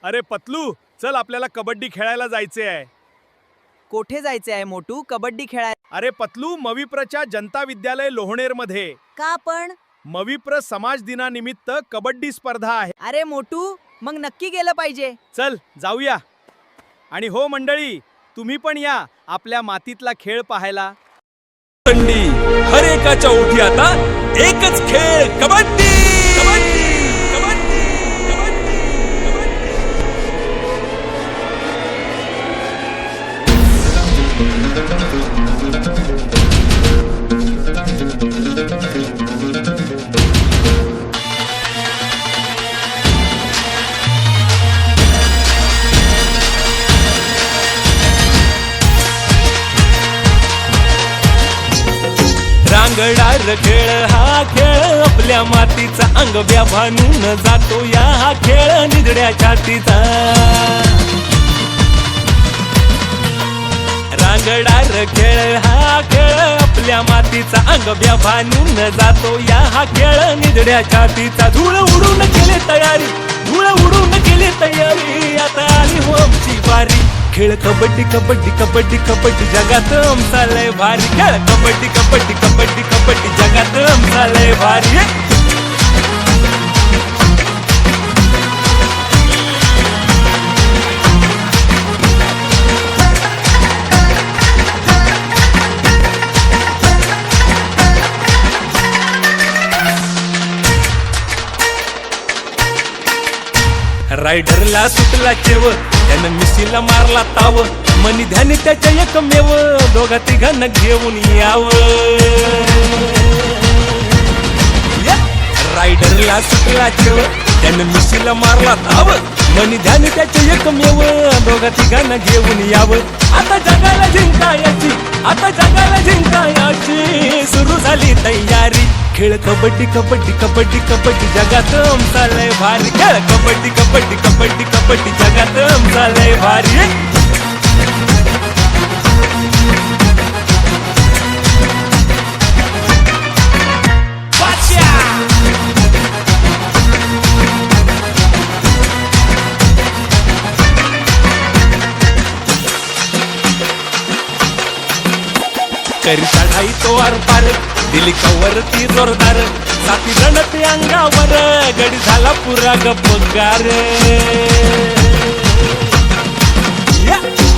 अरे पतलू, चल आपल्याला कबड्डी खेळायला जायचे आहे. कोठे जायचे आहे मोटू कबड्डी खेळाय? अरे पतलू, मविप्रच्या जनता विद्यालय लोहणेर मध्ये का पण? मविप्र समाज दिनानिमित्त कबड्डी स्पर्धा आहे. अरे मोटू, मग नक्की गेलं पाहिजे. चल जाऊया. आणि हो मंडळी, तुम्ही पण या आपल्या मातीतला खेळ पाहायला. थंडी हर एकाच्या ओठी आता एकच खेळ कबड्डी कबड्डी कबड्डी कबड्डी रांगडार खेळ हा खेळ आपल्या मातीचा अंग व्याभानून जातो या हा खेळ निधड्या छातीचा. रांगडार खेळ हा खेळ आपल्या मातीचा अंग व्याभानून जातो या हा खेळ निधड्या छातीचा. धूळ उडून केली तयारी, धूळ उडून केली तयारी, आता आली हो आमची वारी. खेळ कबड्डी कबड्डी कबड्डी कबड्डी जगात आमचा लय भारी. खेळ कबड्डी कबड्डी कबड्डी कबड्डी जगात आमचा लय भारी. रायडरला सुटला चेव, त्यानं मिशीला मारला ताव, मनी ध्यानी त्याच्या एकमेव, दोघा तिघांना घेऊन याव. रायडरला सुटला चेव, त्यानं मिशीला मारला ताव, मनी ध्यानी त्याच्या एकमेव, दोघा तिघांना घेऊन याव. आता जगाला जिंकायची, आता जगाला जिंकायची, सुरू झाली तयारी. खेळ कबड्डी कबड्डी कबड्डी कबड्डी जगात आमचा लय भारी. खेळ कबड्डी कबड्डी कबड्डी कबड्डी जगात आमचा लय भारी. करी चढाई तो आरपार, दिली कवरती जोरदार, साथी रणती अंगावर, गडी झाला पुरा गप्पगार.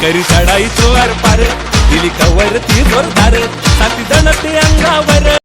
करी चढाई तो आरपार, दिली कवरती जोरदार, साथी रणती अंगावर.